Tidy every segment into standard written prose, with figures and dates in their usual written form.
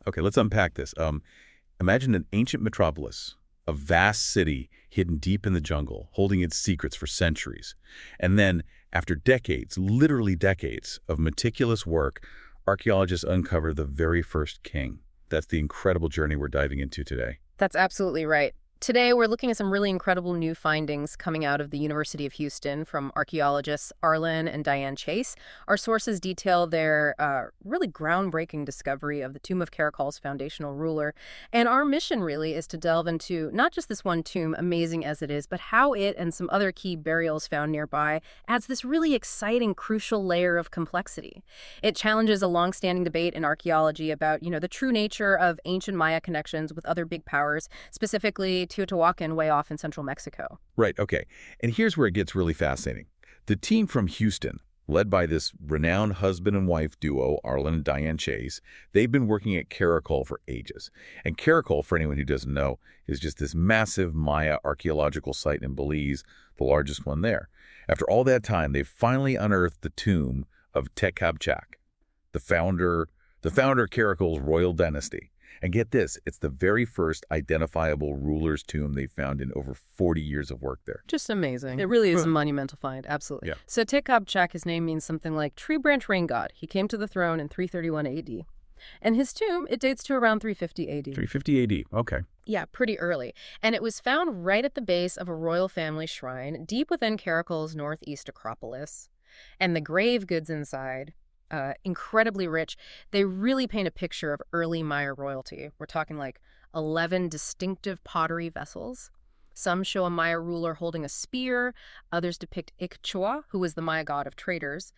Okay, let's unpack this. Imagine an ancient metropolis, a vast city hidden deep in the jungle, holding its secrets for centuries. And then, after decades, literally decades, of meticulous work, archaeologists uncover the very first king. That's the incredible journey we're diving into today. That's absolutely right. Today, we're looking at some really incredible new findings coming out of the University of Houston from archaeologists Arlen and Diane Chase. Our sources detail their really groundbreaking discovery of the tomb of Caracol's foundational ruler. And our mission really is to delve into not just this one tomb, amazing as it is, but how it and some other key burials found nearby adds this really exciting, crucial layer of complexity. It challenges a long-standing debate in archaeology about, the true nature of ancient Maya connections with other big powers, specifically Teotihuacan way off in central Mexico. Right, okay. And here's where it gets really fascinating. The team from Houston, led by this renowned husband and wife duo, Arlen and Diane Chase, they've been working at Caracol for ages. And Caracol, for anyone who doesn't know, is just this massive Maya archaeological site in Belize, the largest one there. After all that time, they've finally unearthed the tomb of Te K'ab Chaak, the founder of Caracol's royal dynasty. And get this, it's the very first identifiable ruler's tomb they found in over 40 years of work there. Just amazing. It really is a monumental find, absolutely. Yeah. So Te K'ab Chaak, his name means something like tree branch rain god. He came to the throne in 331 AD. And his tomb, it dates to around 350 AD. 350 AD, okay. Yeah, pretty early. And it was found right at the base of a royal family shrine, deep within Caracol's Northeast Acropolis. And the grave goods inside, incredibly rich. They really paint a picture of early Maya royalty. We're talking like 11 distinctive pottery vessels. Some show a Maya ruler holding a spear. Others depict Ikchua, who was the Maya god of traders.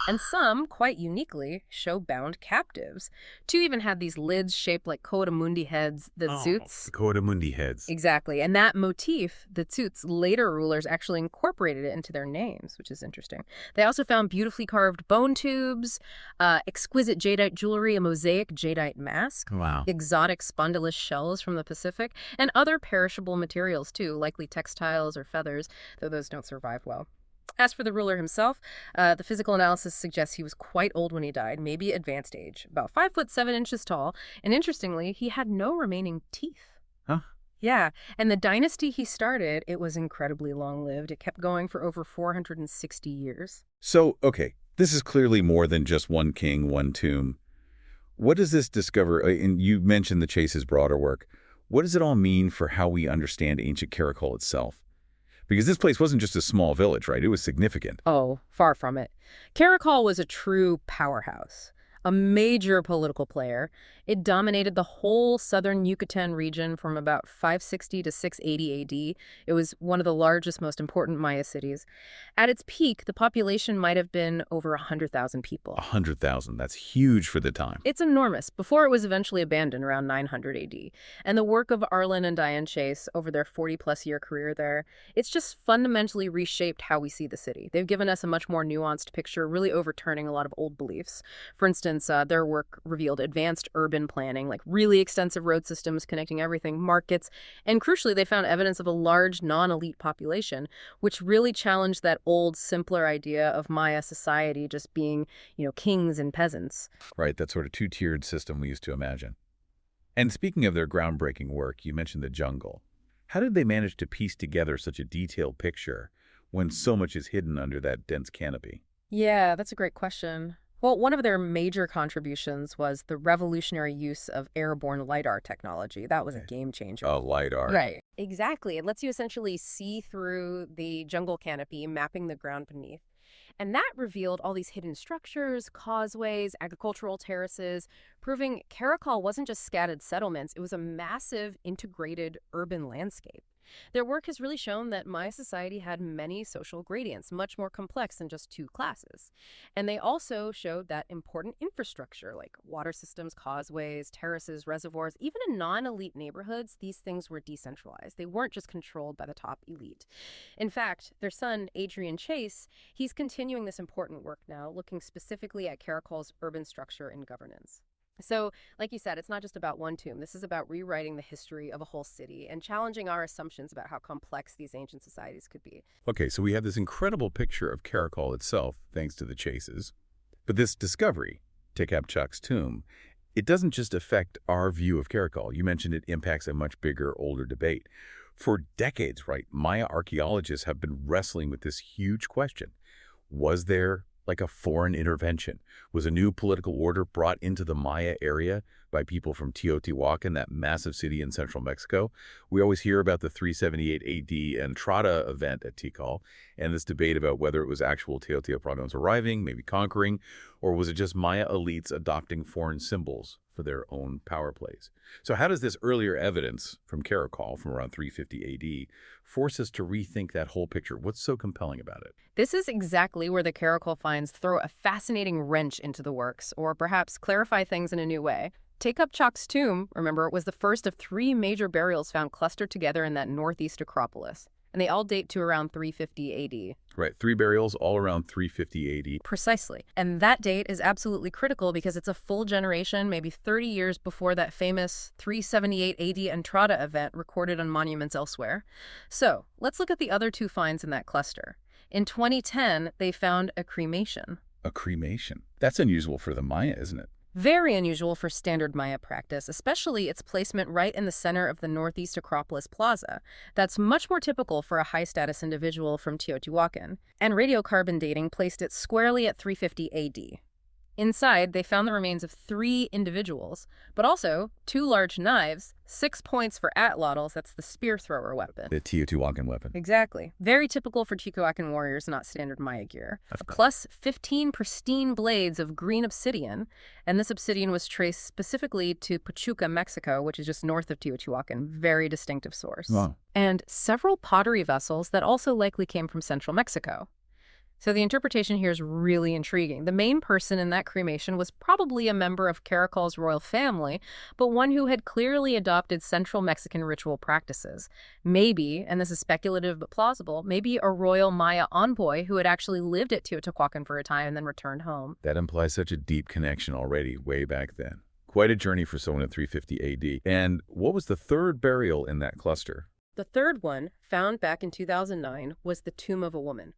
And some, quite uniquely, show bound captives. Two even had these lids shaped like Koatamundi heads, the Zoots. Koatamundi heads. Exactly. And that motif, the Zoots, later rulers actually incorporated it into their names, which is interesting. They also found beautifully carved bone tubes, exquisite jadeite jewelry, a mosaic jadeite mask, Wow. exotic spondylus shells from the Pacific, and other perishable materials, too, likely textiles or feathers, though those don't survive well. As for the ruler himself, the physical analysis suggests he was quite old when he died, maybe advanced age, about 5'7" tall, and interestingly, he had no remaining teeth. Huh? Yeah, and the dynasty he started, it was incredibly long-lived. It kept going for over 460 years. So, okay, this is clearly more than just one king, one tomb. What does this discover, and you mentioned the Chase's broader work, what does it all mean for how we understand ancient Caracol itself? Because this place wasn't just a small village, right? It was significant. Oh, far from it. Caracol was a true powerhouse, a major political player. It dominated the whole southern Yucatan region from about 560 to 680 AD. It was one of the largest, most important Maya cities. At its peak, the population might have been over 100,000 people. 100,000. That's huge for the time. It's enormous, before it was eventually abandoned around 900 AD. And the work of Arlen and Diane Chase over their 40-plus year career there, it's just fundamentally reshaped how we see the city. They've given us a much more nuanced picture, really overturning a lot of old beliefs. For instance, their work revealed advanced urban planning, like really extensive road systems connecting everything, markets, and crucially, they found evidence of a large non-elite population, which really challenged that old, simpler idea of Maya society just being, kings and peasants. Right, that sort of two-tiered system we used to imagine. And speaking of their groundbreaking work, you mentioned the jungle. How did they manage to piece together such a detailed picture when so much is hidden under that dense canopy? Yeah, that's a great question. Well, one of their major contributions was the revolutionary use of airborne LiDAR technology. That was a game changer. Oh, LiDAR. Right. Exactly. It lets you essentially see through the jungle canopy, mapping the ground beneath. And that revealed all these hidden structures, causeways, agricultural terraces, proving Caracol wasn't just scattered settlements, it was a massive integrated urban landscape. Their work has really shown that Maya society had many social gradients, much more complex than just two classes. And they also showed that important infrastructure like water systems, causeways, terraces, reservoirs, even in non-elite neighborhoods, these things were decentralized. They weren't just controlled by the top elite. In fact, their son, Adrian Chase, he's continuing this important work now, looking specifically at Caracol's urban structure and governance. So, like you said, it's not just about one tomb. This is about rewriting the history of a whole city and challenging our assumptions about how complex these ancient societies could be. Okay, so we have this incredible picture of Caracol itself, thanks to the Chases. But this discovery, Te K'ab Chaak's tomb, it doesn't just affect our view of Caracol. You mentioned it impacts a much bigger, older debate. For decades, right, Maya archaeologists have been wrestling with this huge question. Was there like a foreign intervention? Was a new political order brought into the Maya area by people from Teotihuacan, that massive city in central Mexico? We always hear about the 378 AD Entrada event at Tikal, and this debate about whether it was actual Teotihuacans arriving, maybe conquering, or was it just Maya elites adopting foreign symbols for their own power plays? So how does this earlier evidence from Caracol from around 350 AD force us to rethink that whole picture? What's so compelling about it? This is exactly where the Caracol finds throw a fascinating wrench into the works, or perhaps clarify things in a new way. Te K'ab Chaak's tomb, remember, was the first of 3 major burials found clustered together in that Northeast Acropolis, and they all date to around 350 AD. Right, 3 burials all around 350 AD. Precisely. And that date is absolutely critical because it's a full generation, maybe 30 years before that famous 378 AD Entrada event recorded on monuments elsewhere. So, let's look at the other 2 finds in that cluster. In 2010, they found a cremation. A cremation? That's unusual for the Maya, isn't it? Very unusual for standard Maya practice, especially its placement right in the center of the Northeast Acropolis Plaza. That's much more typical for a high-status individual from Teotihuacan. And radiocarbon dating placed it squarely at 350 AD. Inside, they found the remains of 3 individuals, but also 2 large knives, 6 points for atlatls, that's the spear thrower weapon. The Teotihuacan weapon. Exactly. Very typical for Teotihuacan warriors, not standard Maya gear. Plus 15 pristine blades of green obsidian, and this obsidian was traced specifically to Pachuca, Mexico, which is just north of Teotihuacan. Very distinctive source. Wow. And several pottery vessels that also likely came from central Mexico. So the interpretation here is really intriguing. The main person in that cremation was probably a member of Caracol's royal family, but one who had clearly adopted central Mexican ritual practices. Maybe, and this is speculative but plausible, maybe a royal Maya envoy who had actually lived at Teotihuacan for a time and then returned home. That implies such a deep connection already way back then. Quite a journey for someone in 350 AD. And what was the 3rd burial in that cluster? The 3rd one, found back in 2009, was the tomb of a woman.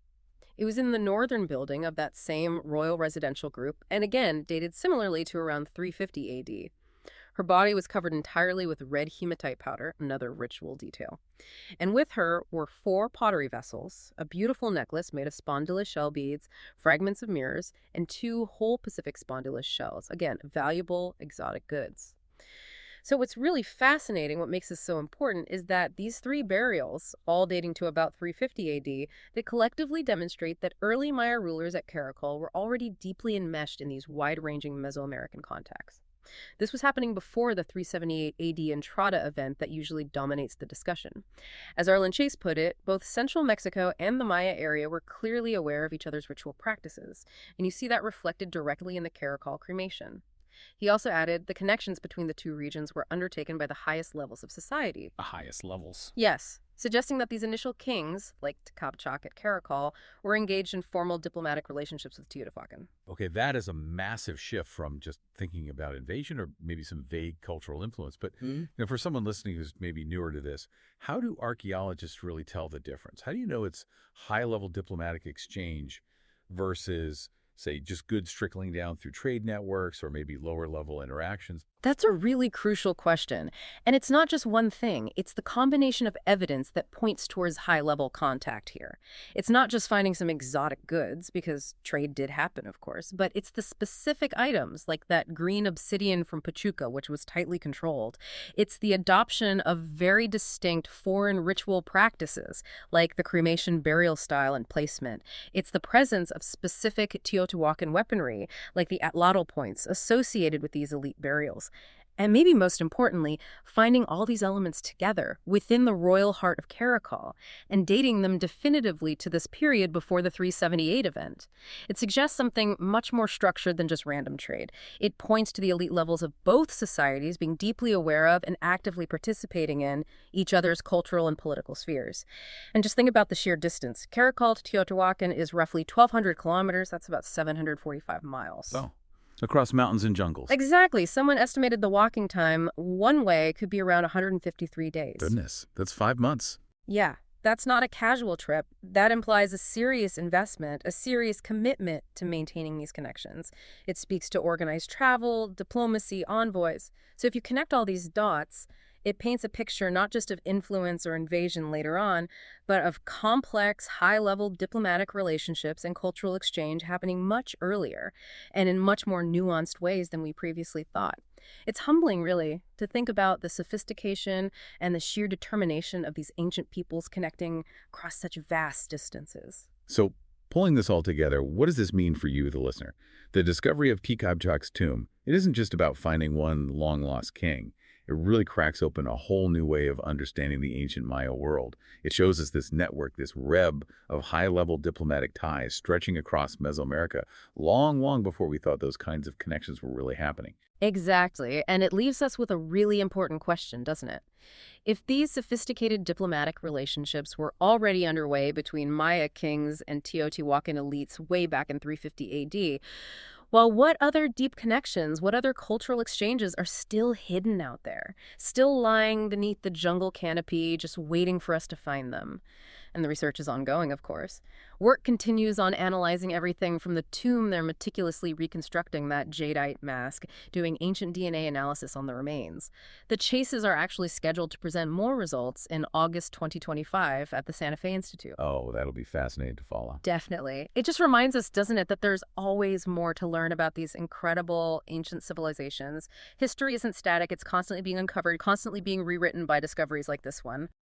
It was in the northern building of that same royal residential group, and again, dated similarly to around 350 AD. Her body was covered entirely with red hematite powder, another ritual detail. And with her were 4 pottery vessels, a beautiful necklace made of spondylus shell beads, fragments of mirrors, and 2 whole Pacific spondylus shells. Again, valuable, exotic goods. So what's really fascinating, what makes this so important, is that these 3 burials, all dating to about 350 AD, they collectively demonstrate that early Maya rulers at Caracol were already deeply enmeshed in these wide-ranging Mesoamerican contexts. This was happening before the 378 AD Entrada event that usually dominates the discussion. As Arlen Chase put it, both central Mexico and the Maya area were clearly aware of each other's ritual practices, and you see that reflected directly in the Caracol cremation. He also added the connections between the 2 regions were undertaken by the highest levels of society. The highest levels. Yes, suggesting that these initial kings, like Te K'ab Chaak at Caracol, were engaged in formal diplomatic relationships with Teotihuacan. Okay, that is a massive shift from just thinking about invasion or maybe some vague cultural influence. But for someone listening who's maybe newer to this, how do archaeologists really tell the difference? How do you know it's high-level diplomatic exchange versus, say, just goods trickling down through trade networks or maybe lower-level interactions? That's a really crucial question. And it's not just one thing. It's the combination of evidence that points towards high-level contact here. It's not just finding some exotic goods, because trade did happen, of course, but it's the specific items, like that green obsidian from Pachuca, which was tightly controlled. It's the adoption of very distinct foreign ritual practices, like the cremation burial style and placement. It's the presence of specific Teotihuacan weaponry, like the atlatl points associated with these elite burials. And maybe most importantly, finding all these elements together within the royal heart of Caracol and dating them definitively to this period before the 378 event. It suggests something much more structured than just random trade. It points to the elite levels of both societies being deeply aware of and actively participating in each other's cultural and political spheres. And just think about the sheer distance. Caracol to Teotihuacan is roughly 1,200 kilometers. That's about 745 miles. Oh. Across mountains and jungles. Exactly. Someone estimated the walking time one way could be around 153 days. Goodness, that's 5 months. Yeah. That's not a casual trip. That implies a serious investment, a serious commitment to maintaining these connections. It speaks to organized travel, diplomacy, envoys. So if you connect all these dots, it paints a picture not just of influence or invasion later on, but of complex, high-level diplomatic relationships and cultural exchange happening much earlier and in much more nuanced ways than we previously thought. It's humbling, really, to think about the sophistication and the sheer determination of these ancient peoples connecting across such vast distances. So, pulling this all together, what does this mean for you, the listener? The discovery of Te K'ab Chaak's tomb, it isn't just about finding one long-lost king. It really cracks open a whole new way of understanding the ancient Maya world. It shows us this network, this web of high-level diplomatic ties stretching across Mesoamerica long, long before we thought those kinds of connections were really happening. Exactly, and it leaves us with a really important question, doesn't it? If these sophisticated diplomatic relationships were already underway between Maya kings and Teotihuacan elites way back in 350 AD, well, what other deep connections, what other cultural exchanges are still hidden out there, still lying beneath the jungle canopy, just waiting for us to find them? And the research is ongoing, of course. Work continues on analyzing everything from the tomb they're meticulously reconstructing that jadeite mask, doing ancient DNA analysis on the remains. The chases are actually scheduled to present more results in August 2025 at the Santa Fe Institute. Oh, that'll be fascinating to follow. Definitely. It just reminds us, doesn't it, that there's always more to learn about these incredible ancient civilizations. History isn't static, it's constantly being uncovered, constantly being rewritten by discoveries like this one.